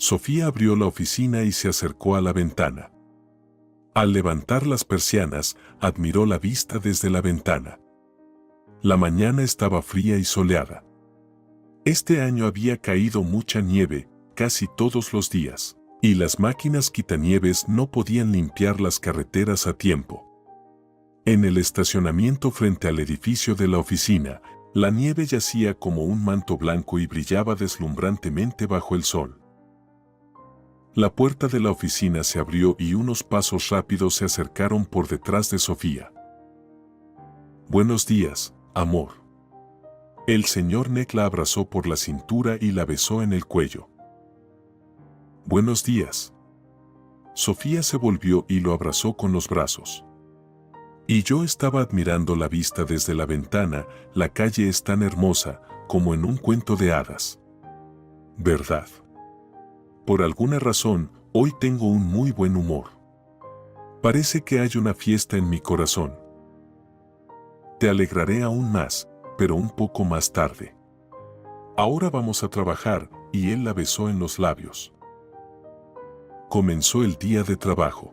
Sofía abrió la oficina y se acercó a la ventana. Al levantar las persianas, admiró la vista desde la ventana. La mañana estaba fría y soleada. Este año había caído mucha nieve, casi todos los días, y las máquinas quitanieves no podían limpiar las carreteras a tiempo. En el estacionamiento frente al edificio de la oficina, la nieve yacía como un manto blanco y brillaba deslumbrantemente bajo el sol. La puerta de la oficina se abrió y unos pasos rápidos se acercaron por detrás de Sofía. «Buenos días, amor». El señor Neck la abrazó por la cintura y la besó en el cuello. «Buenos días». Sofía se volvió y lo abrazó con los brazos. «Y yo estaba admirando la vista desde la ventana, la calle es tan hermosa, como en un cuento de hadas. ¿Verdad? Por alguna razón, hoy tengo un muy buen humor. Parece que hay una fiesta en mi corazón. Te alegraré aún más, pero un poco más tarde. Ahora vamos a trabajar», y él la besó en los labios. Comenzó el día de trabajo.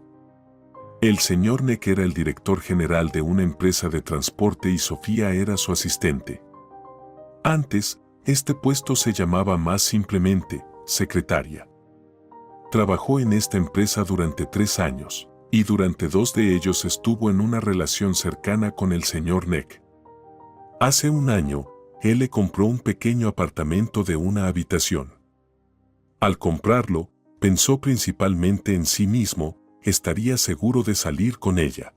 El señor Neck era el director general de una empresa de transporte y Sofía era su asistente. Antes, este puesto se llamaba más simplemente secretaria. Trabajó en esta empresa durante 3 años, y durante 2 de ellos estuvo en una relación cercana con el señor Neck. Hace un año, él le compró un pequeño apartamento de una habitación. Al comprarlo, pensó principalmente en sí mismo, estaría seguro de salir con ella.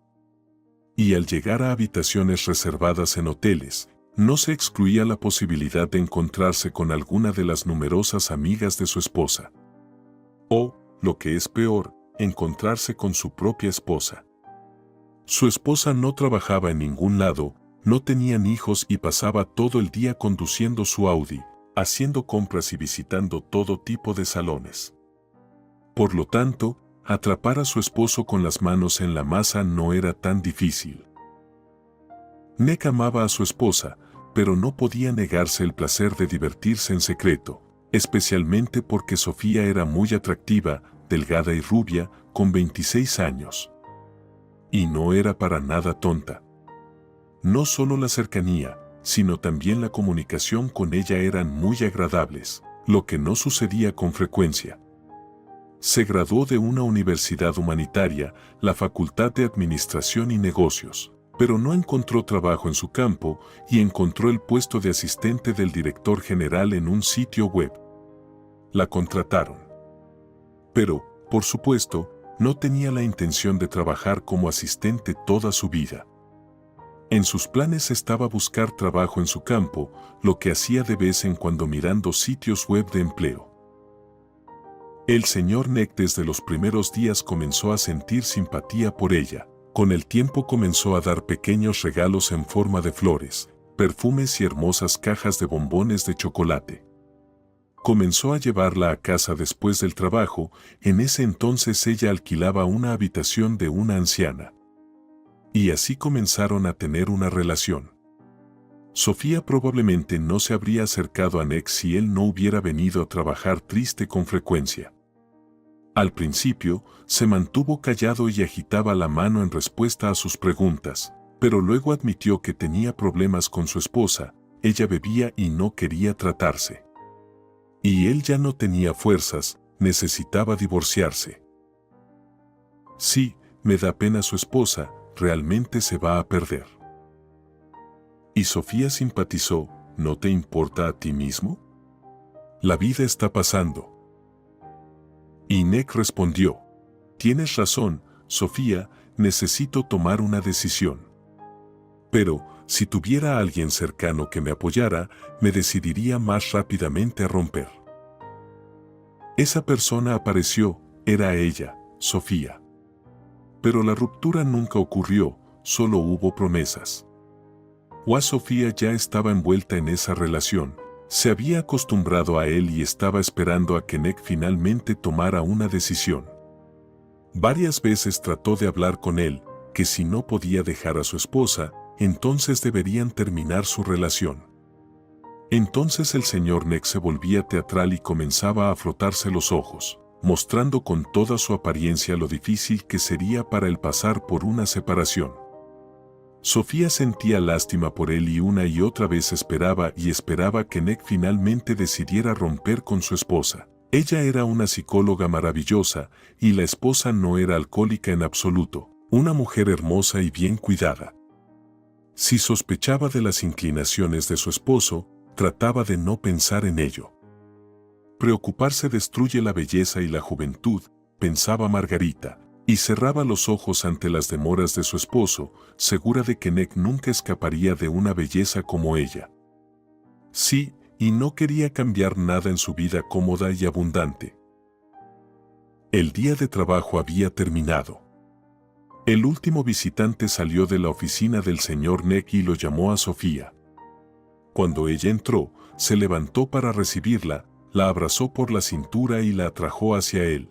Y al llegar a habitaciones reservadas en hoteles, no se excluía la posibilidad de encontrarse con alguna de las numerosas amigas de su esposa. O, lo que es peor, encontrarse con su propia esposa. Su esposa no trabajaba en ningún lado, no tenían hijos y pasaba todo el día conduciendo su Audi, haciendo compras y visitando todo tipo de salones. Por lo tanto, atrapar a su esposo con las manos en la masa no era tan difícil. Neck amaba a su esposa, pero no podía negarse el placer de divertirse en secreto, especialmente porque Sofía era muy atractiva, delgada y rubia, con 26 años. Y no era para nada tonta. No solo la cercanía, sino también la comunicación con ella eran muy agradables, lo que no sucedía con frecuencia. Se graduó de una universidad humanitaria, la Facultad de Administración y Negocios, pero no encontró trabajo en su campo y encontró el puesto de asistente del director general en un sitio web. La contrataron. Pero, por supuesto, no tenía la intención de trabajar como asistente toda su vida. En sus planes estaba buscar trabajo en su campo, lo que hacía de vez en cuando mirando sitios web de empleo. El señor Neck desde los primeros días comenzó a sentir simpatía por ella. Con el tiempo comenzó a dar pequeños regalos en forma de flores, perfumes y hermosas cajas de bombones de chocolate. Comenzó a llevarla a casa después del trabajo, en ese entonces ella alquilaba una habitación de una anciana. Y así comenzaron a tener una relación. Sofía probablemente no se habría acercado a Neck si él no hubiera venido a trabajar triste con frecuencia. Al principio, se mantuvo callado y agitaba la mano en respuesta a sus preguntas, pero luego admitió que tenía problemas con su esposa, ella bebía y no quería tratarse. Y él ya no tenía fuerzas, necesitaba divorciarse. Sí, me da pena su esposa, realmente se va a perder. Y Sofía simpatizó, ¿no te importa a ti mismo? La vida está pasando. Y Neck respondió, tienes razón, Sofía, necesito tomar una decisión. Pero, si tuviera a alguien cercano que me apoyara, me decidiría más rápidamente a romper. Esa persona apareció, era ella, Sofía. Pero la ruptura nunca ocurrió, solo hubo promesas. Sofía ya estaba envuelta en esa relación, se había acostumbrado a él y estaba esperando a que Neck finalmente tomara una decisión. Varias veces trató de hablar con él, que si no podía dejar a su esposa, entonces deberían terminar su relación. Entonces el señor Nick se volvía teatral y comenzaba a frotarse los ojos, mostrando con toda su apariencia lo difícil que sería para él pasar por una separación. Sofía sentía lástima por él y otra vez esperaba que Nick finalmente decidiera romper con su esposa. Ella era una psicóloga maravillosa y la esposa no era alcohólica en absoluto, una mujer hermosa y bien cuidada. Si sospechaba de las inclinaciones de su esposo, trataba de no pensar en ello. Preocuparse destruye la belleza y la juventud, pensaba Margarita, y cerraba los ojos ante las demoras de su esposo, segura de que Nick nunca escaparía de una belleza como ella. Sí, y no quería cambiar nada en su vida cómoda y abundante. El día de trabajo había terminado. El último visitante salió de la oficina del señor Nick y lo llamó a Sofía. Cuando ella entró, se levantó para recibirla, la abrazó por la cintura y la atrajo hacia él.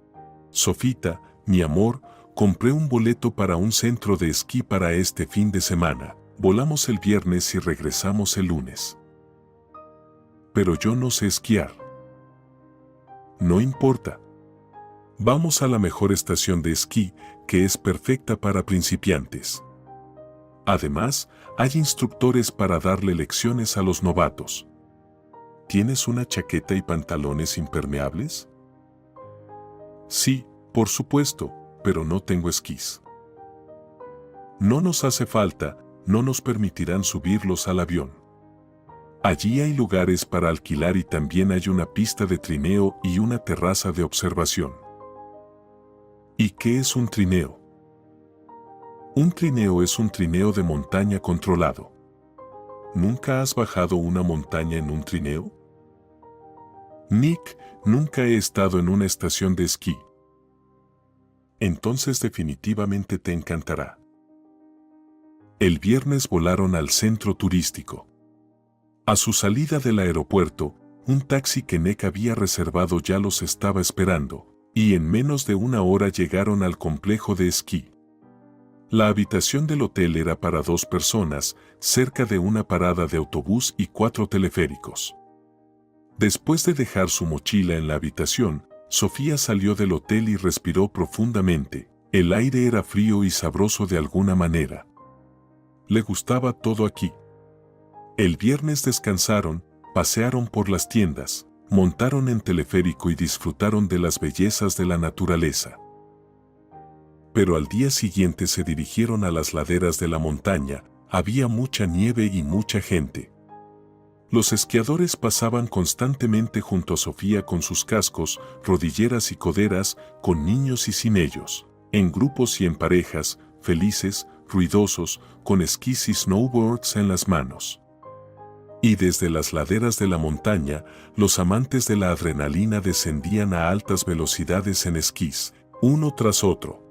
«Sofita, mi amor, compré un boleto para un centro de esquí para este fin de semana. Volamos el viernes y regresamos el lunes». «Pero yo no sé esquiar». «No importa. Vamos a la mejor estación de esquí, que es perfecta para principiantes. Además, hay instructores para darle lecciones a los novatos». «¿Tienes una chaqueta y pantalones impermeables?» «Sí, por supuesto, pero no tengo esquís». «No nos hace falta, no nos permitirán subirlos al avión. Allí hay lugares para alquilar y también hay una pista de trineo y una terraza de observación». «¿Y qué es un trineo?» «Un trineo es un trineo de montaña controlado». ¿Nunca has bajado una montaña en un trineo?» «Nick, nunca he estado en una estación de esquí». «Entonces definitivamente te encantará». El viernes volaron al centro turístico. A su salida del aeropuerto, un taxi que Nick había reservado ya los estaba esperando, y en menos de una hora llegaron al complejo de esquí. La habitación del hotel era para 2 personas, cerca de una parada de autobús y 4 teleféricos. Después de dejar su mochila en la habitación, Sofía salió del hotel y respiró profundamente. El aire era frío y sabroso de alguna manera. Le gustaba todo aquí. El viernes descansaron, pasearon por las tiendas, montaron en teleférico y disfrutaron de las bellezas de la naturaleza. Pero al día siguiente se dirigieron a las laderas de la montaña. Había mucha nieve y mucha gente. Los esquiadores pasaban constantemente junto a Sofía con sus cascos, rodilleras y coderas, con niños y sin ellos, en grupos y en parejas, felices, ruidosos, con esquís y snowboards en las manos. Y desde las laderas de la montaña, los amantes de la adrenalina descendían a altas velocidades en esquís, uno tras otro.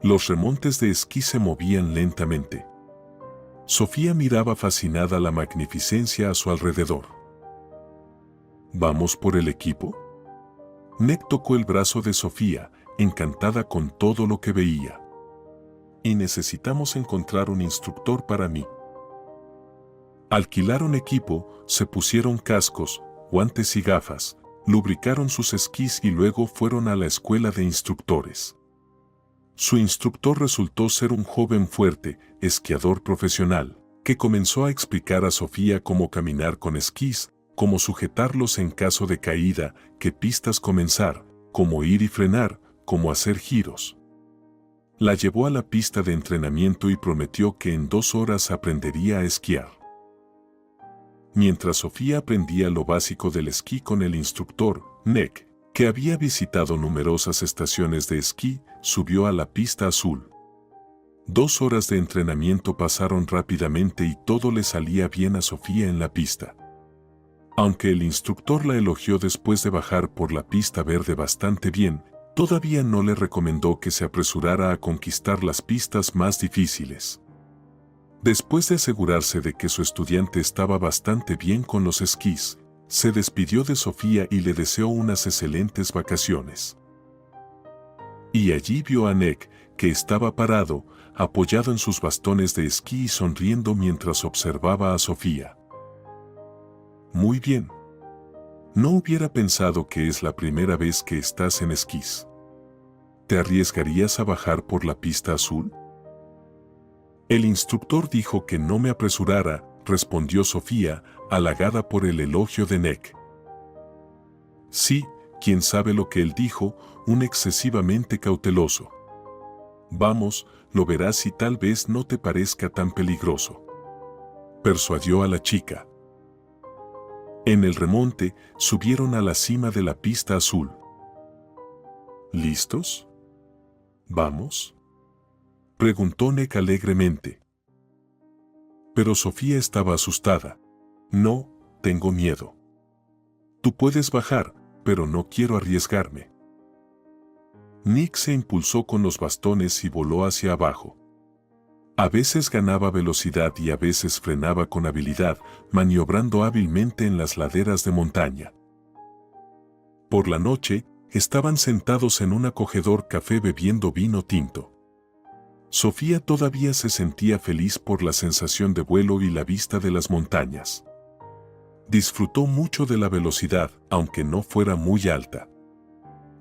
Los remontes de esquí se movían lentamente. Sofía miraba fascinada la magnificencia a su alrededor. ¿Vamos por el equipo? Nick tocó el brazo de Sofía, encantada con todo lo que veía. Y necesitamos encontrar un instructor para mí. Alquilaron equipo, se pusieron cascos, guantes y gafas, lubricaron sus esquís y luego fueron a la escuela de instructores. Su instructor resultó ser un joven fuerte, esquiador profesional, que comenzó a explicar a Sofía cómo caminar con esquís, cómo sujetarlos en caso de caída, qué pistas comenzar, cómo ir y frenar, cómo hacer giros. La llevó a la pista de entrenamiento y prometió que en 2 horas aprendería a esquiar. Mientras Sofía aprendía lo básico del esquí con el instructor, Nick, que había visitado numerosas estaciones de esquí, subió a la pista azul. 2 horas de entrenamiento pasaron rápidamente y todo le salía bien a Sofía en la pista. Aunque el instructor la elogió después de bajar por la pista verde bastante bien, todavía no le recomendó que se apresurara a conquistar las pistas más difíciles. Después de asegurarse de que su estudiante estaba bastante bien con los esquís, se despidió de Sofía y le deseó unas excelentes vacaciones. Y allí vio a Nick, que estaba parado, apoyado en sus bastones de esquí y sonriendo mientras observaba a Sofía. Muy bien. No hubiera pensado que es la primera vez que estás en esquís. ¿Te arriesgarías a bajar por la pista azul? El instructor dijo que no me apresurara, respondió Sofía, halagada por el elogio de Nick. Sí, quién sabe lo que él dijo, un excesivamente cauteloso. Vamos, lo verás y tal vez no te parezca tan peligroso. Persuadió a la chica. En el remonte, subieron a la cima de la pista azul. ¿Listos? ¿Vamos? Preguntó Nick alegremente. Pero Sofía estaba asustada. No, tengo miedo. Tú puedes bajar, pero no quiero arriesgarme. Nick se impulsó con los bastones y voló hacia abajo. A veces ganaba velocidad y a veces frenaba con habilidad, maniobrando hábilmente en las laderas de montaña. Por la noche, estaban sentados en un acogedor café bebiendo vino tinto. Sofía todavía se sentía feliz por la sensación de vuelo y la vista de las montañas. Disfrutó mucho de la velocidad, aunque no fuera muy alta.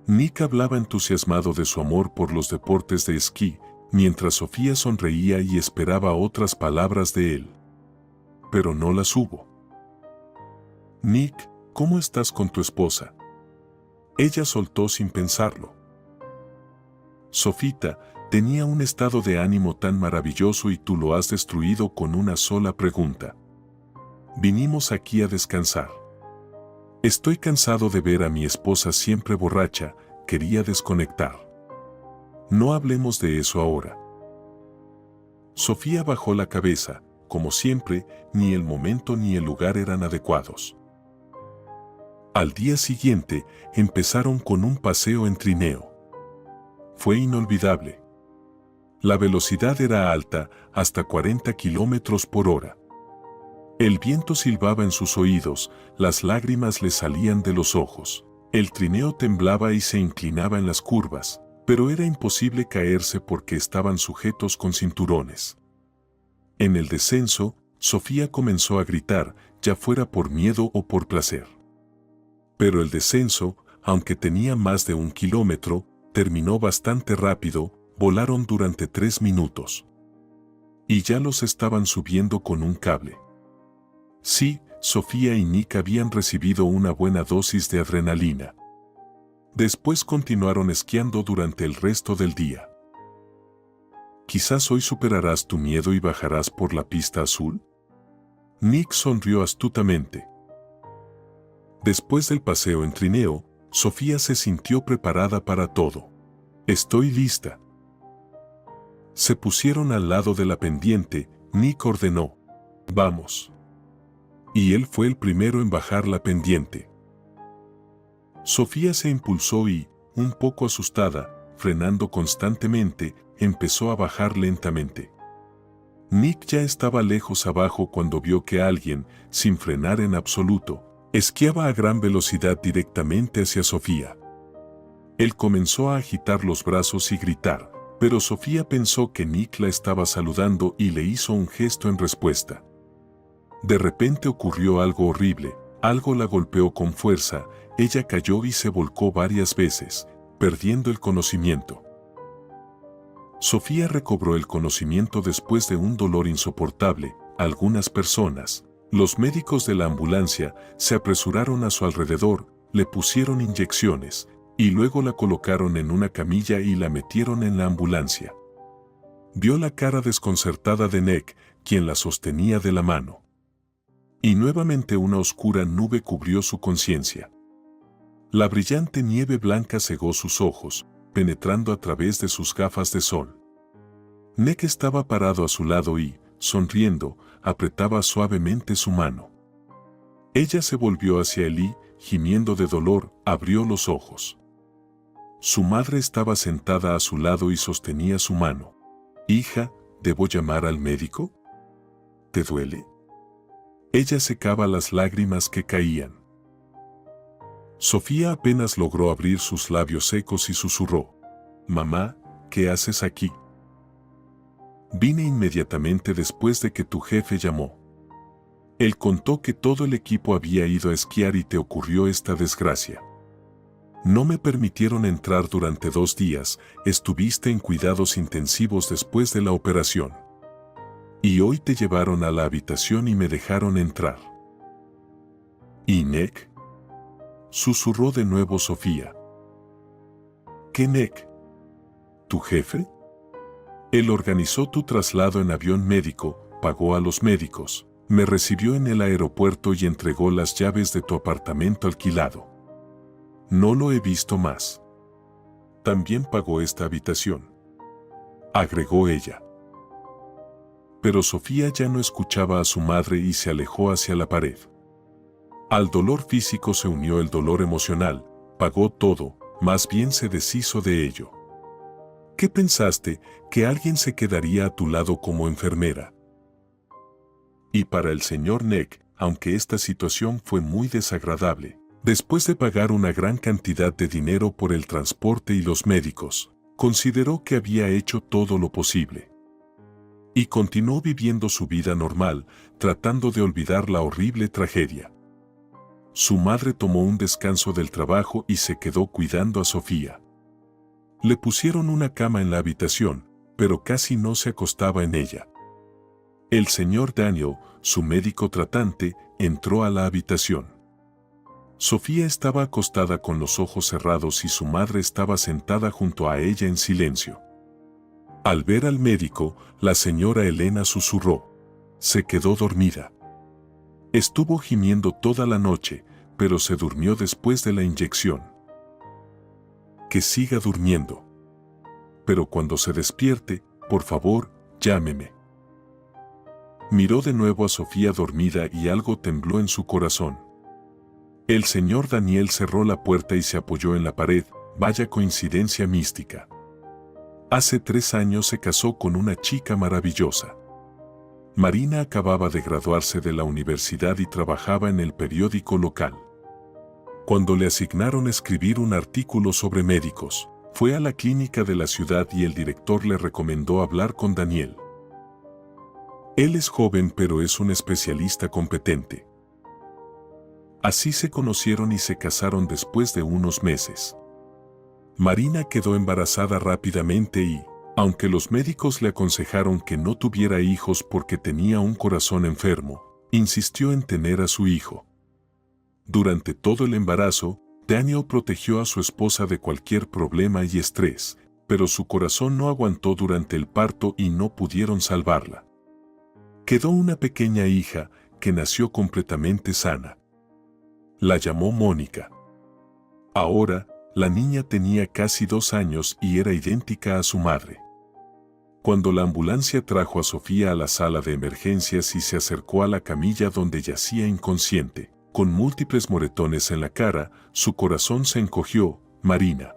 Nick hablaba entusiasmado de su amor por los deportes de esquí, mientras Sofía sonreía y esperaba otras palabras de él. Pero no las hubo. Nick, ¿cómo estás con tu esposa? Ella soltó sin pensarlo. Sofita, tenía un estado de ánimo tan maravilloso y tú lo has destruido con una sola pregunta. Vinimos aquí a descansar. Estoy cansado de ver a mi esposa siempre borracha, quería desconectar. No hablemos de eso ahora. Sofía bajó la cabeza, como siempre, ni el momento ni el lugar eran adecuados. Al día siguiente, empezaron con un paseo en trineo. Fue inolvidable. La velocidad era alta, hasta 40 kilómetros por hora. El viento silbaba en sus oídos, las lágrimas le salían de los ojos. El trineo temblaba y se inclinaba en las curvas, pero era imposible caerse porque estaban sujetos con cinturones. En el descenso, Sofía comenzó a gritar, ya fuera por miedo o por placer. Pero el descenso, aunque tenía más de 1 kilómetro, terminó bastante rápido, volaron durante 3 minutos. Y ya los estaban subiendo con un cable. Sí, Sofía y Nick habían recibido una buena dosis de adrenalina. Después continuaron esquiando durante el resto del día. Quizás hoy superarás tu miedo y bajarás por la pista azul. Nick sonrió astutamente. Después del paseo en trineo, Sofía se sintió preparada para todo. Estoy lista. Se pusieron al lado de la pendiente, Nick ordenó. Vamos. Y él fue el primero en bajar la pendiente. Sofía se impulsó y, un poco asustada, frenando constantemente, empezó a bajar lentamente. Nick ya estaba lejos abajo cuando vio que alguien, sin frenar en absoluto, esquiaba a gran velocidad directamente hacia Sofía. Él comenzó a agitar los brazos y gritar, pero Sofía pensó que Nick la estaba saludando y le hizo un gesto en respuesta. De repente ocurrió algo horrible, algo la golpeó con fuerza, ella cayó y se volcó varias veces, perdiendo el conocimiento. Sofía recobró el conocimiento después de un dolor insoportable. Algunas personas, los médicos de la ambulancia, se apresuraron a su alrededor, le pusieron inyecciones, y luego la colocaron en una camilla y la metieron en la ambulancia. Vio la cara desconcertada de Nick, quien la sostenía de la mano. Y nuevamente una oscura nube cubrió su conciencia. La brillante nieve blanca cegó sus ojos, penetrando a través de sus gafas de sol. Nick estaba parado a su lado y, sonriendo, apretaba suavemente su mano. Ella se volvió hacia él y, gimiendo de dolor, abrió los ojos. Su madre estaba sentada a su lado y sostenía su mano. «Hija, ¿debo llamar al médico? ¿Te duele?» Ella secaba las lágrimas que caían. Sofía apenas logró abrir sus labios secos y susurró. «Mamá, ¿qué haces aquí?» «Vine inmediatamente después de que tu jefe llamó». Él contó que todo el equipo había ido a esquiar y te ocurrió esta desgracia. No me permitieron entrar durante 2 días, estuviste en cuidados intensivos después de la operación. Y hoy te llevaron a la habitación y me dejaron entrar. ¿Y Nick? Susurró de nuevo Sofía. ¿Qué Nick? ¿Tu jefe? Él organizó tu traslado en avión médico, pagó a los médicos, me recibió en el aeropuerto y entregó las llaves de tu apartamento alquilado. No lo he visto más. También pagó esta habitación, agregó ella. Pero Sofía ya no escuchaba a su madre y se alejó hacia la pared. Al dolor físico se unió el dolor emocional, pagó todo, más bien se deshizo de ello. ¿Qué pensaste, que alguien se quedaría a tu lado como enfermera? Y para el señor Nick, aunque esta situación fue muy desagradable, después de pagar una gran cantidad de dinero por el transporte y los médicos, consideró que había hecho todo lo posible. Y continuó viviendo su vida normal, tratando de olvidar la horrible tragedia. Su madre tomó un descanso del trabajo y se quedó cuidando a Sofía. Le pusieron una cama en la habitación, pero casi no se acostaba en ella. El señor Daniel, su médico tratante, entró a la habitación. Sofía estaba acostada con los ojos cerrados y su madre estaba sentada junto a ella en silencio. Al ver al médico, la señora Elena susurró. Se quedó dormida. Estuvo gimiendo toda la noche, pero se durmió después de la inyección. Que siga durmiendo. Pero cuando se despierte, por favor, llámeme. Miró de nuevo a Sofía dormida y algo tembló en su corazón. El señor Daniel cerró la puerta y se apoyó en la pared, vaya coincidencia mística. Hace 3 años se casó con una chica maravillosa. Marina acababa de graduarse de la universidad y trabajaba en el periódico local. Cuando le asignaron escribir un artículo sobre médicos, fue a la clínica de la ciudad y el director le recomendó hablar con Daniel. Él es joven pero es un especialista competente. Así se conocieron y se casaron después de unos meses. Marina quedó embarazada rápidamente y, aunque los médicos le aconsejaron que no tuviera hijos porque tenía un corazón enfermo, insistió en tener a su hijo. Durante todo el embarazo, Daniel protegió a su esposa de cualquier problema y estrés, pero su corazón no aguantó durante el parto y no pudieron salvarla. Quedó una pequeña hija que nació completamente sana. La llamó Mónica. Ahora, la niña tenía casi 2 años y era idéntica a su madre. Cuando la ambulancia trajo a Sofía a la sala de emergencias y se acercó a la camilla donde yacía inconsciente, con múltiples moretones en la cara, su corazón se encogió. Marina.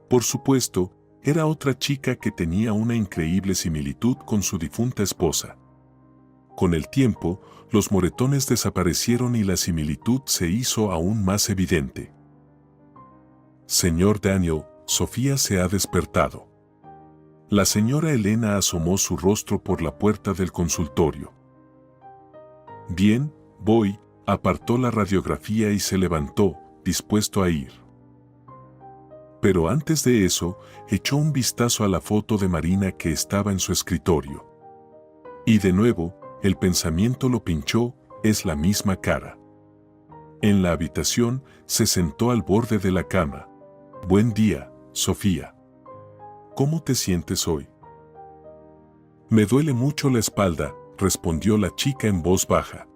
Por supuesto, era otra chica que tenía una increíble similitud con su difunta esposa. Con el tiempo, los moretones desaparecieron y la similitud se hizo aún más evidente. Señor Daniel, Sofía se ha despertado. La señora Elena asomó su rostro por la puerta del consultorio. Bien, voy, apartó la radiografía y se levantó, dispuesto a ir. Pero antes de eso, echó un vistazo a la foto de Marina que estaba en su escritorio. Y de nuevo, el pensamiento lo pinchó, es la misma cara. En la habitación, se sentó al borde de la cama. Buen día, Sofía. ¿Cómo te sientes hoy? Me duele mucho la espalda, respondió la chica en voz baja.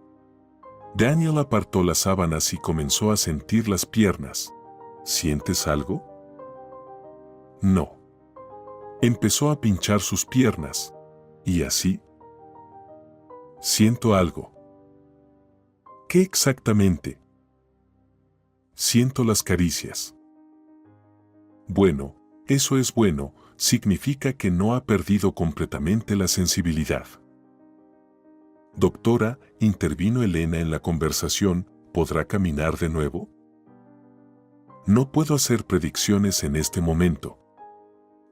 Daniel apartó las sábanas y comenzó a sentir las piernas. ¿Sientes algo? No. Empezó a pinchar sus piernas. ¿Y así? Siento algo. ¿Qué exactamente? Siento las caricias. Bueno, eso es bueno, significa que no ha perdido completamente la sensibilidad. Doctora, intervino Elena en la conversación, ¿podrá caminar de nuevo? No puedo hacer predicciones en este momento.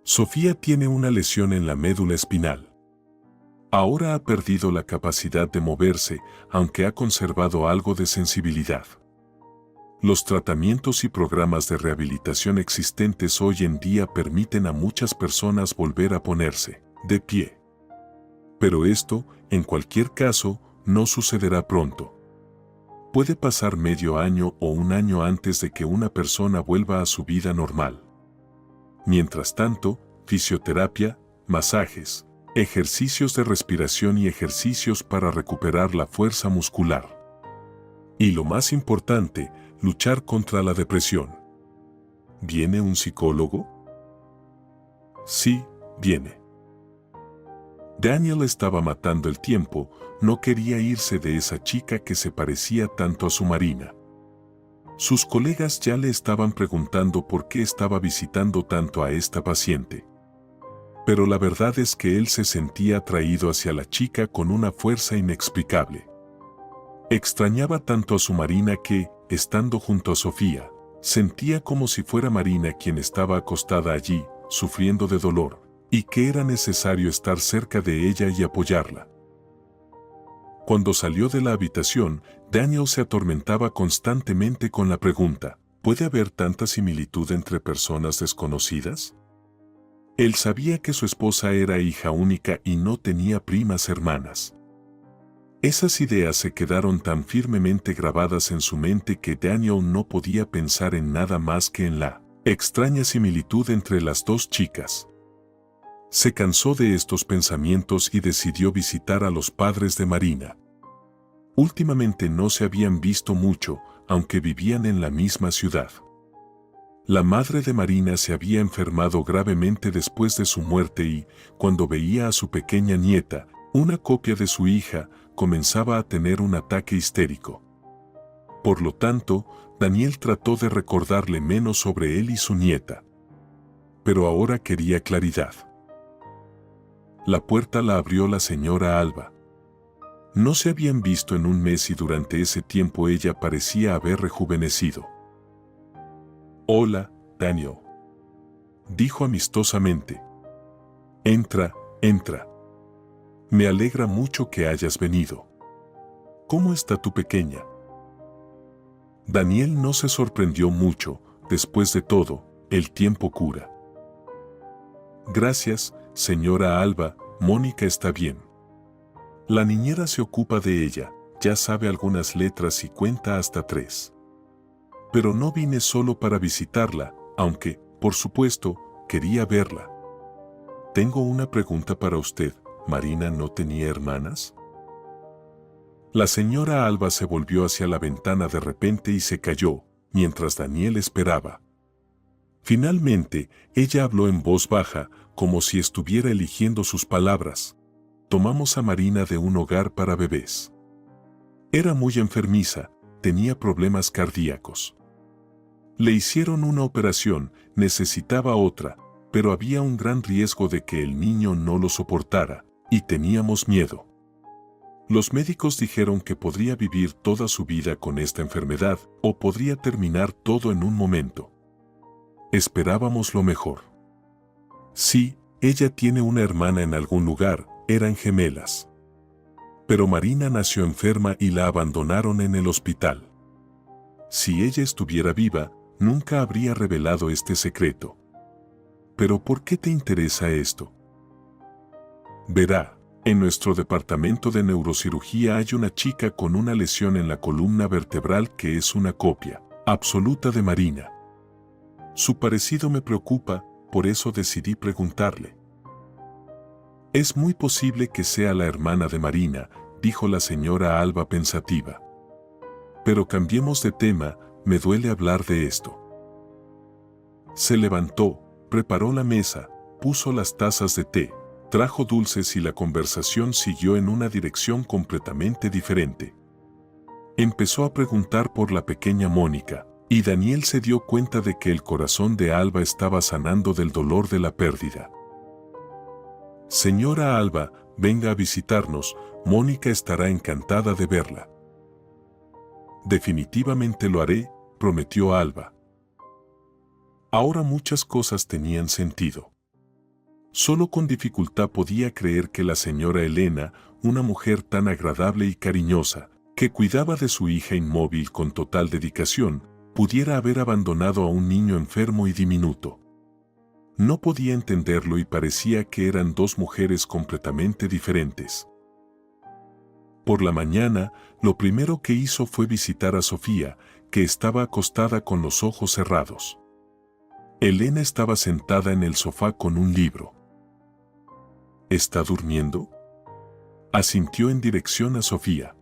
Sofía tiene una lesión en la médula espinal. Ahora ha perdido la capacidad de moverse, aunque ha conservado algo de sensibilidad. Los tratamientos y programas de rehabilitación existentes hoy en día permiten a muchas personas volver a ponerse de pie. Pero esto, en cualquier caso, no sucederá pronto. Puede pasar medio año o un año antes de que una persona vuelva a su vida normal. Mientras tanto, fisioterapia, masajes, ejercicios de respiración y ejercicios para recuperar la fuerza muscular. Y lo más importante, luchar contra la depresión. ¿Viene un psicólogo? Sí, viene. Daniel estaba matando el tiempo, no quería irse de esa chica que se parecía tanto a su Marina. Sus colegas ya le estaban preguntando por qué estaba visitando tanto a esta paciente. Pero la verdad es que él se sentía atraído hacia la chica con una fuerza inexplicable. Extrañaba tanto a su Marina que, estando junto a Sofía, sentía como si fuera Marina quien estaba acostada allí, sufriendo de dolor, y que era necesario estar cerca de ella y apoyarla. Cuando salió de la habitación, Daniel se atormentaba constantemente con la pregunta: ¿puede haber tanta similitud entre personas desconocidas? Él sabía que su esposa era hija única y no tenía primas hermanas. Esas ideas se quedaron tan firmemente grabadas en su mente que Daniel no podía pensar en nada más que en la extraña similitud entre las dos chicas. Se cansó de estos pensamientos y decidió visitar a los padres de Marina. Últimamente no se habían visto mucho, aunque vivían en la misma ciudad. La madre de Marina se había enfermado gravemente después de su muerte y, cuando veía a su pequeña nieta, una copia de su hija, comenzaba a tener un ataque histérico. Por lo tanto, Daniel trató de recordarle menos sobre él y su nieta. Pero ahora quería claridad. La puerta la abrió la señora Alba. No se habían visto en un mes y durante ese tiempo ella parecía haber rejuvenecido. «Hola, Daniel», dijo amistosamente. «Entra, entra. Me alegra mucho que hayas venido. ¿Cómo está tu pequeña?» Daniel no se sorprendió mucho, después de todo, el tiempo cura. «Gracias, señora Alba, Mónica está bien. La niñera se ocupa de ella, ya sabe algunas letras y cuenta hasta 3. Pero no vine solo para visitarla, aunque, por supuesto, quería verla. Tengo una pregunta para usted. ¿Marina no tenía hermanas?» La señora Alba se volvió hacia la ventana de repente y se calló, mientras Daniel esperaba. Finalmente, ella habló en voz baja, como si estuviera eligiendo sus palabras. «Tomamos a Marina de un hogar para bebés. Era muy enfermiza, tenía problemas cardíacos. Le hicieron una operación, necesitaba otra, pero había un gran riesgo de que el niño no lo soportara, y teníamos miedo. Los médicos dijeron que podría vivir toda su vida con esta enfermedad, o podría terminar todo en un momento. Esperábamos lo mejor. Sí, ella tiene una hermana en algún lugar, eran gemelas. Pero Marina nació enferma y la abandonaron en el hospital. Si ella estuviera viva, nunca habría revelado este secreto. ¿Pero por qué te interesa esto? Verá, en nuestro departamento de neurocirugía hay una chica con una lesión en la columna vertebral que es una copia absoluta de Marina. Su parecido me preocupa, por eso decidí preguntarle». «Es muy posible que sea la hermana de Marina», dijo la señora Alba pensativa. «Pero cambiemos de tema, me duele hablar de esto». Se levantó, preparó la mesa, puso las tazas de té, trajo dulces y la conversación siguió en una dirección completamente diferente. Empezó a preguntar por la pequeña Mónica, y Daniel se dio cuenta de que el corazón de Alba estaba sanando del dolor de la pérdida. «Señora Alba, venga a visitarnos, Mónica estará encantada de verla». «Definitivamente lo haré», prometió Alba. Ahora muchas cosas tenían sentido. Solo con dificultad podía creer que la señora Elena, una mujer tan agradable y cariñosa, que cuidaba de su hija inmóvil con total dedicación, pudiera haber abandonado a un niño enfermo y diminuto. No podía entenderlo y parecía que eran dos mujeres completamente diferentes. Por la mañana, lo primero que hizo fue visitar a Sofía, que estaba acostada con los ojos cerrados. Elena estaba sentada en el sofá con un libro. ¿Está durmiendo?, asintió en dirección a Sofía.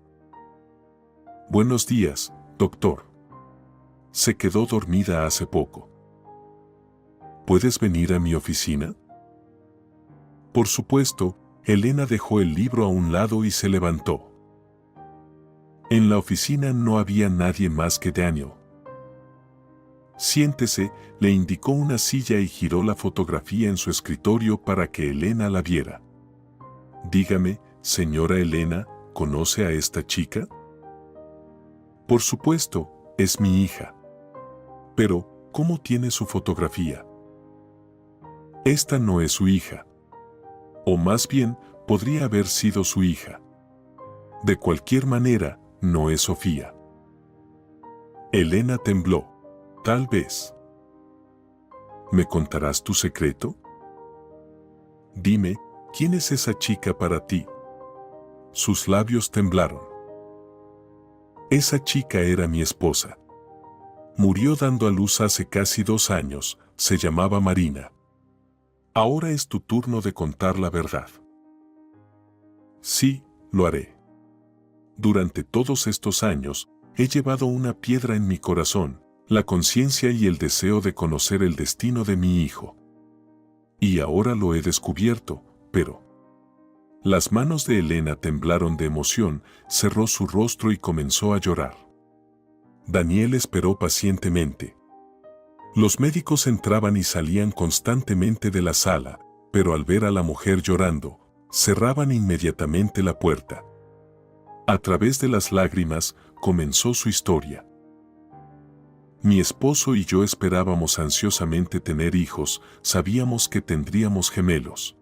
Buenos días, doctor. Se quedó dormida hace poco. ¿Puedes venir a mi oficina? Por supuesto, Elena dejó el libro a un lado y se levantó. En la oficina no había nadie más que Daniel. Siéntese, le indicó una silla y giró la fotografía en su escritorio para que Elena la viera. Dígame, señora Elena, ¿conoce a esta chica? Por supuesto, es mi hija. Pero, ¿cómo tiene su fotografía? Esta no es su hija. O más bien, podría haber sido su hija. De cualquier manera, no es Sofía. Elena tembló. Tal vez. ¿Me contarás tu secreto? Dime, ¿quién es esa chica para ti? Sus labios temblaron. Esa chica era mi esposa. Murió dando a luz hace casi 2 años, se llamaba Marina. Ahora es tu turno de contar la verdad. Sí, lo haré. Durante todos estos años, he llevado una piedra en mi corazón, la conciencia y el deseo de conocer el destino de mi hijo. Y ahora lo he descubierto, pero... Las manos de Elena temblaron de emoción, cerró su rostro y comenzó a llorar. Daniel esperó pacientemente. Los médicos entraban y salían constantemente de la sala, pero al ver a la mujer llorando, cerraban inmediatamente la puerta. A través de las lágrimas, comenzó su historia. Mi esposo y yo esperábamos ansiosamente tener hijos, sabíamos que tendríamos gemelos.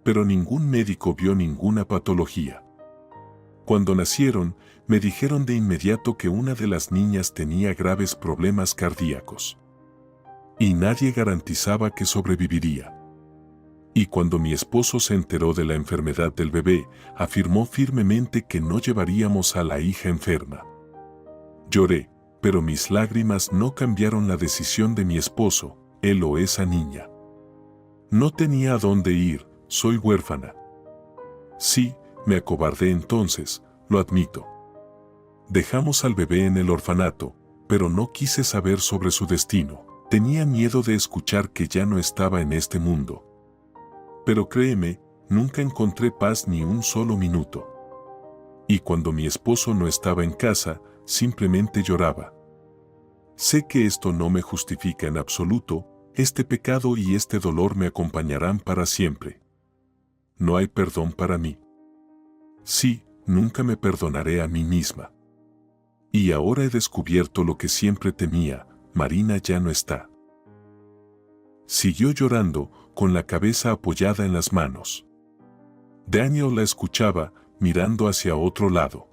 Pero ningún médico vio ninguna patología. Cuando nacieron, me dijeron de inmediato que una de las niñas tenía graves problemas cardíacos. Y nadie garantizaba que sobreviviría. Y cuando mi esposo se enteró de la enfermedad del bebé, afirmó firmemente que no llevaríamos a la hija enferma. Lloré, pero mis lágrimas no cambiaron la decisión de mi esposo, él o esa niña. No tenía a dónde ir, soy huérfana. Sí, me acobardé entonces, lo admito. Dejamos al bebé en el orfanato, pero no quise saber sobre su destino. Tenía miedo de escuchar que ya no estaba en este mundo. Pero créeme, nunca encontré paz ni un solo minuto. Y cuando mi esposo no estaba en casa, simplemente lloraba. Sé que esto no me justifica en absoluto, este pecado y este dolor me acompañarán para siempre. No hay perdón para mí. Sí, nunca me perdonaré a mí misma. Y ahora he descubierto lo que siempre temía, Marina ya no está. Siguió llorando, con la cabeza apoyada en las manos. Daniel la escuchaba, mirando hacia otro lado.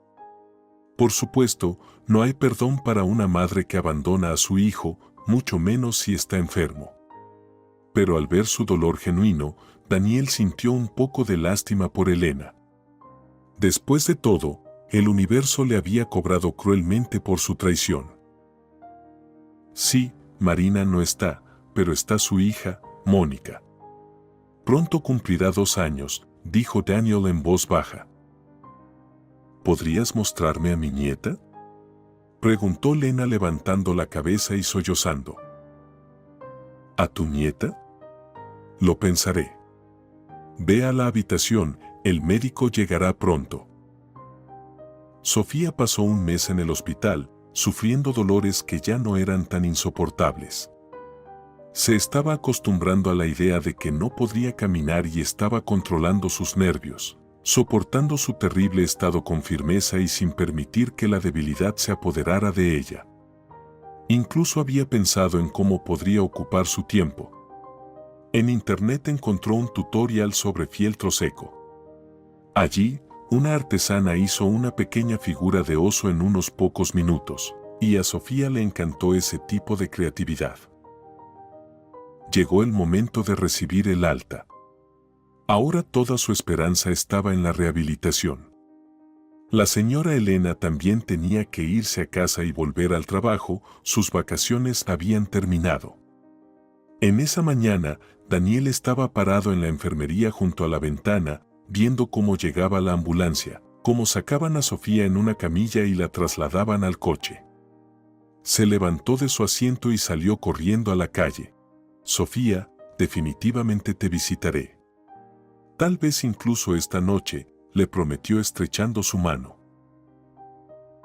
Por supuesto, no hay perdón para una madre que abandona a su hijo, mucho menos si está enfermo. Pero al ver su dolor genuino, Daniel sintió un poco de lástima por Elena. Después de todo, el universo le había cobrado cruelmente por su traición. Sí, Marina no está, pero está su hija, Mónica. Pronto cumplirá 2 años, dijo Daniel en voz baja. ¿Podrías mostrarme a mi nieta?, preguntó Lena levantando la cabeza y sollozando. ¿A tu nieta? Lo pensaré. Ve a la habitación, el médico llegará pronto. Sofía pasó un mes en el hospital, sufriendo dolores que ya no eran tan insoportables. Se estaba acostumbrando a la idea de que no podría caminar y estaba controlando sus nervios, soportando su terrible estado con firmeza y sin permitir que la debilidad se apoderara de ella. Incluso había pensado en cómo podría ocupar su tiempo. En internet encontró un tutorial sobre fieltro seco. Allí, una artesana hizo una pequeña figura de oso en unos pocos minutos, y a Sofía le encantó ese tipo de creatividad. Llegó el momento de recibir el alta. Ahora toda su esperanza estaba en la rehabilitación. La señora Elena también tenía que irse a casa y volver al trabajo, sus vacaciones habían terminado. En esa mañana, Daniel estaba parado en la enfermería junto a la ventana, viendo cómo llegaba la ambulancia, cómo sacaban a Sofía en una camilla y la trasladaban al coche. Se levantó de su asiento y salió corriendo a la calle. Sofía, definitivamente te visitaré. Tal vez incluso esta noche, le prometió estrechando su mano.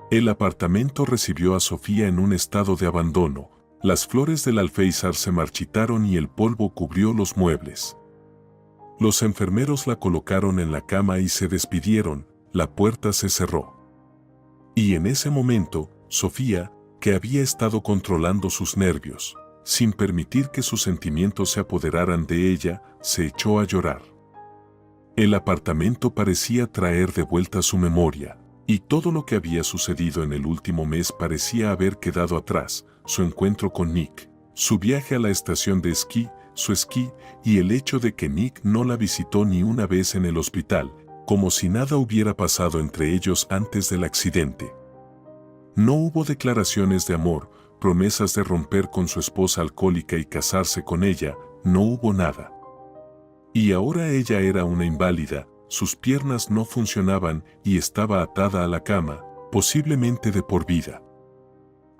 El apartamento recibió a Sofía en un estado de abandono. Las flores del alféizar se marchitaron y el polvo cubrió los muebles. Los enfermeros la colocaron en la cama y se despidieron, la puerta se cerró. Y en ese momento, Sofía, que había estado controlando sus nervios, sin permitir que sus sentimientos se apoderaran de ella, se echó a llorar. El apartamento parecía traer de vuelta su memoria, y todo lo que había sucedido en el último mes parecía haber quedado atrás, su encuentro con Nick, su viaje a la estación de esquí, su esquí, y el hecho de que Nick no la visitó ni una vez en el hospital, como si nada hubiera pasado entre ellos antes del accidente. No hubo declaraciones de amor, promesas de romper con su esposa alcohólica y casarse con ella, no hubo nada. Y ahora ella era una inválida, sus piernas no funcionaban y estaba atada a la cama, posiblemente de por vida.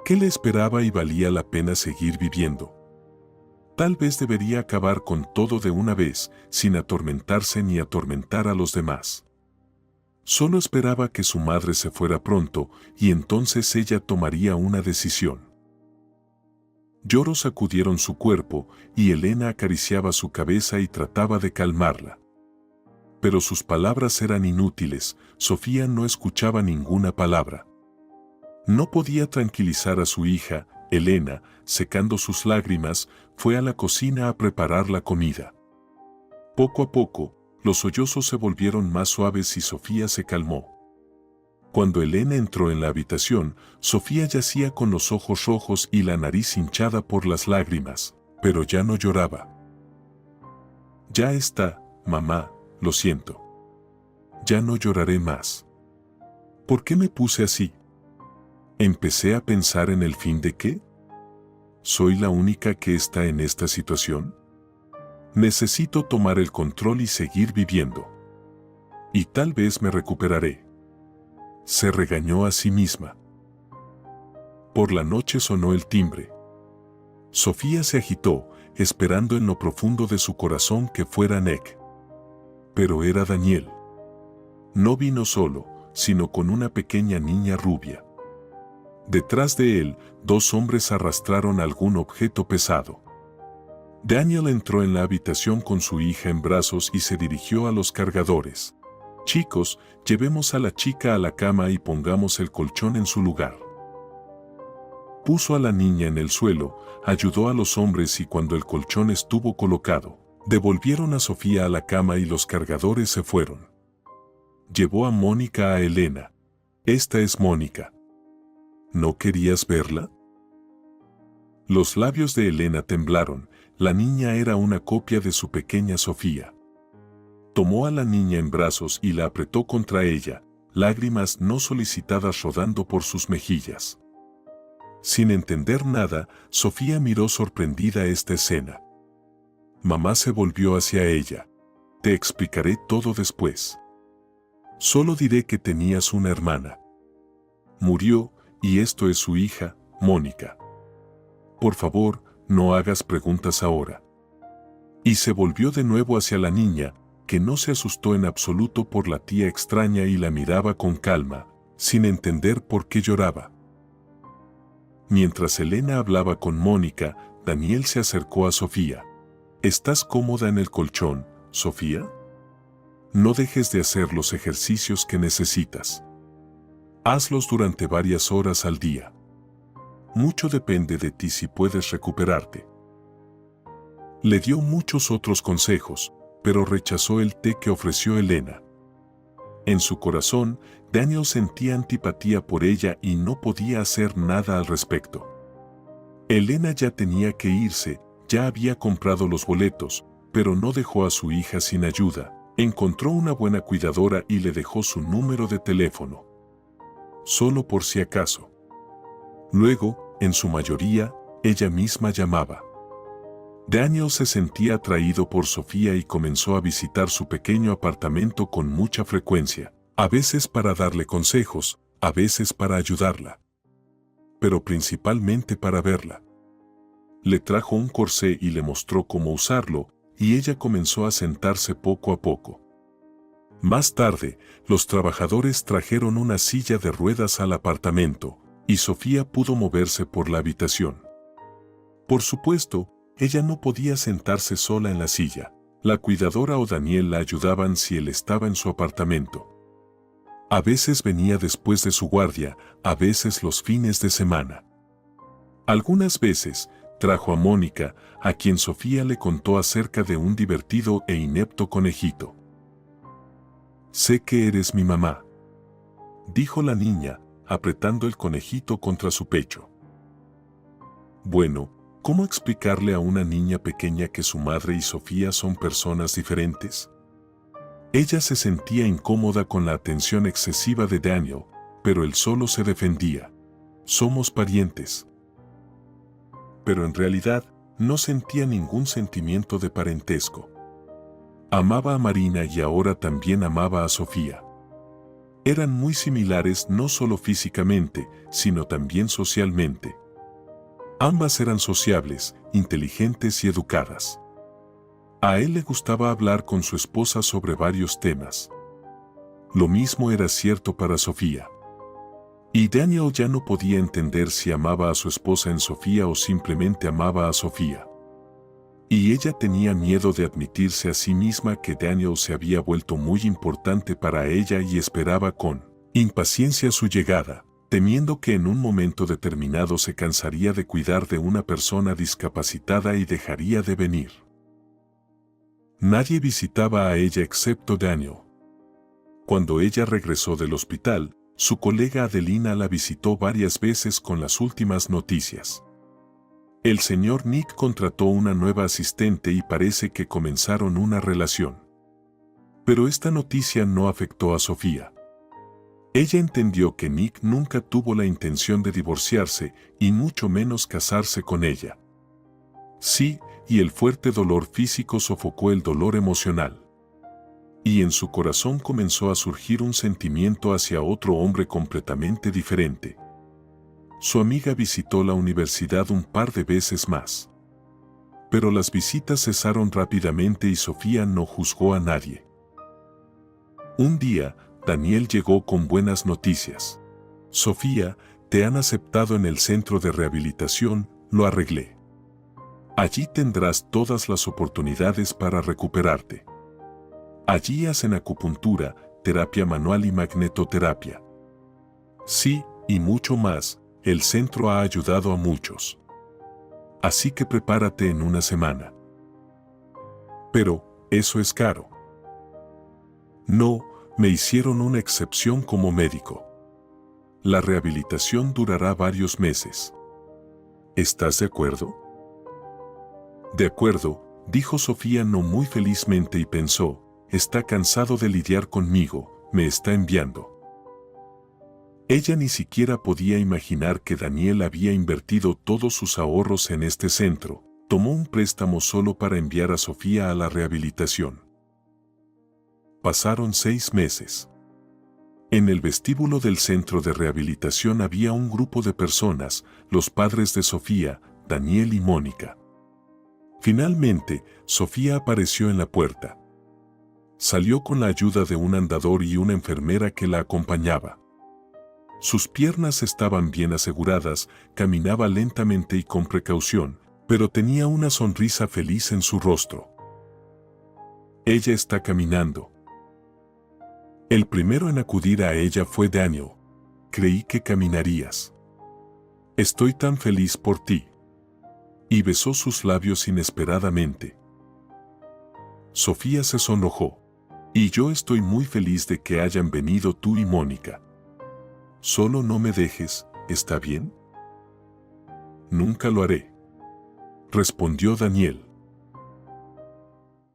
¿Qué le esperaba y valía la pena seguir viviendo? Tal vez debería acabar con todo de una vez, sin atormentarse ni atormentar a los demás. Solo esperaba que su madre se fuera pronto y entonces ella tomaría una decisión. Lloros sacudieron su cuerpo y Elena acariciaba su cabeza y trataba de calmarla. Pero sus palabras eran inútiles, Sofía no escuchaba ninguna palabra. No podía tranquilizar a su hija, Elena, secando sus lágrimas, fue a la cocina a preparar la comida. Poco a poco, los sollozos se volvieron más suaves y Sofía se calmó. Cuando Elena entró en la habitación, Sofía yacía con los ojos rojos y la nariz hinchada por las lágrimas, pero ya no lloraba. Ya está, mamá, lo siento. Ya no lloraré más. ¿Por qué me puse así? Empecé a pensar en el fin de qué. ¿Soy la única que está en esta situación? Necesito tomar el control y seguir viviendo. Y tal vez me recuperaré. Se regañó a sí misma. Por la noche sonó el timbre. Sofía se agitó, esperando en lo profundo de su corazón que fuera Nick. Pero era Daniel. No vino solo, sino con una pequeña niña rubia. Detrás de él, dos hombres arrastraron algún objeto pesado. Daniel entró en la habitación con su hija en brazos y se dirigió a los cargadores. Chicos, llevemos a la chica a la cama y pongamos el colchón en su lugar. Puso a la niña en el suelo, ayudó a los hombres y cuando el colchón estuvo colocado, devolvieron a Sofía a la cama y los cargadores se fueron. Llevó a Mónica a Elena. Esta es Mónica. ¿No querías verla? Los labios de Elena temblaron, la niña era una copia de su pequeña Sofía. Tomó a la niña en brazos y la apretó contra ella, lágrimas no solicitadas rodando por sus mejillas. Sin entender nada, Sofía miró sorprendida esta escena. Mamá se volvió hacia ella. Te explicaré todo después. Solo diré que tenías una hermana. Murió, y esto es su hija, Mónica. Por favor, no hagas preguntas ahora. Y se volvió de nuevo hacia la niña, que no se asustó en absoluto por la tía extraña y la miraba con calma, sin entender por qué lloraba. Mientras Elena hablaba con Mónica, Daniel se acercó a Sofía. ¿Estás cómoda en el colchón, Sofía? No dejes de hacer los ejercicios que necesitas. Hazlos durante varias horas al día. Mucho depende de ti si puedes recuperarte. Le dio muchos otros consejos, pero rechazó el té que ofreció Elena. En su corazón, Daniel sentía antipatía por ella y no podía hacer nada al respecto. Elena ya tenía que irse, ya había comprado los boletos, pero no dejó a su hija sin ayuda. Encontró una buena cuidadora y le dejó su número de teléfono. Solo por si acaso. Luego, en su mayoría, ella misma llamaba. Daniel se sentía atraído por Sofía y comenzó a visitar su pequeño apartamento con mucha frecuencia, a veces para darle consejos, a veces para ayudarla. Pero principalmente para verla. Le trajo un corsé y le mostró cómo usarlo, y ella comenzó a sentarse poco a poco. Más tarde, los trabajadores trajeron una silla de ruedas al apartamento, y Sofía pudo moverse por la habitación. Por supuesto, ella no podía sentarse sola en la silla. La cuidadora o Daniel la ayudaban si él estaba en su apartamento. A veces venía después de su guardia, a veces los fines de semana. Algunas veces, trajo a Mónica, a quien Sofía le contó acerca de un divertido e inepto conejito. «Sé que eres mi mamá», dijo la niña, apretando el conejito contra su pecho. Bueno, ¿cómo explicarle a una niña pequeña que su madre y Sofía son personas diferentes? Ella se sentía incómoda con la atención excesiva de Daniel, pero él solo se defendía. «Somos parientes». Pero en realidad, no sentía ningún sentimiento de parentesco. Amaba a Marina y ahora también amaba a Sofía. Eran muy similares no solo físicamente, sino también socialmente. Ambas eran sociables, inteligentes y educadas. A él le gustaba hablar con su esposa sobre varios temas. Lo mismo era cierto para Sofía. Y Daniel ya no podía entender si amaba a su esposa en Sofía o simplemente amaba a Sofía. Y ella tenía miedo de admitirse a sí misma que Daniel se había vuelto muy importante para ella y esperaba con impaciencia su llegada, temiendo que en un momento determinado se cansaría de cuidar de una persona discapacitada y dejaría de venir. Nadie visitaba a ella excepto Daniel. Cuando ella regresó del hospital, su colega Adelina la visitó varias veces con las últimas noticias. El señor Nick contrató una nueva asistente y parece que comenzaron una relación. Pero esta noticia no afectó a Sofía. Ella entendió que Nick nunca tuvo la intención de divorciarse y mucho menos casarse con ella. Sí, y el fuerte dolor físico sofocó el dolor emocional. Y en su corazón comenzó a surgir un sentimiento hacia otro hombre completamente diferente. Su amiga visitó la universidad un par de veces más. Pero las visitas cesaron rápidamente y Sofía no juzgó a nadie. Un día, Daniel llegó con buenas noticias. «Sofía, te han aceptado en el centro de rehabilitación, lo arreglé. Allí tendrás todas las oportunidades para recuperarte. Allí hacen acupuntura, terapia manual y magnetoterapia. Sí, y mucho más, el centro ha ayudado a muchos. Así que prepárate en una semana». «Pero, eso es caro». «No, me hicieron una excepción como médico. La rehabilitación durará varios meses. ¿Estás de acuerdo?» «De acuerdo», dijo Sofía no muy felizmente y pensó, «está cansado de lidiar conmigo, me está enviando». Ella ni siquiera podía imaginar que Daniel había invertido todos sus ahorros en este centro. Tomó un préstamo solo para enviar a Sofía a la rehabilitación. Pasaron 6 meses. En el vestíbulo del centro de rehabilitación había un grupo de personas, los padres de Sofía, Daniel y Mónica. Finalmente, Sofía apareció en la puerta. Salió con la ayuda de un andador y una enfermera que la acompañaba. Sus piernas estaban bien aseguradas, caminaba lentamente y con precaución, pero tenía una sonrisa feliz en su rostro. «Ella está caminando». El primero en acudir a ella fue Daniel. «Creí que caminarías. Estoy tan feliz por ti». y besó sus labios inesperadamente. Sofía se sonrojó. Y yo estoy muy feliz de que hayan venido tú y Mónica. Solo no me dejes, ¿está bien? Nunca lo haré, respondió Daniel.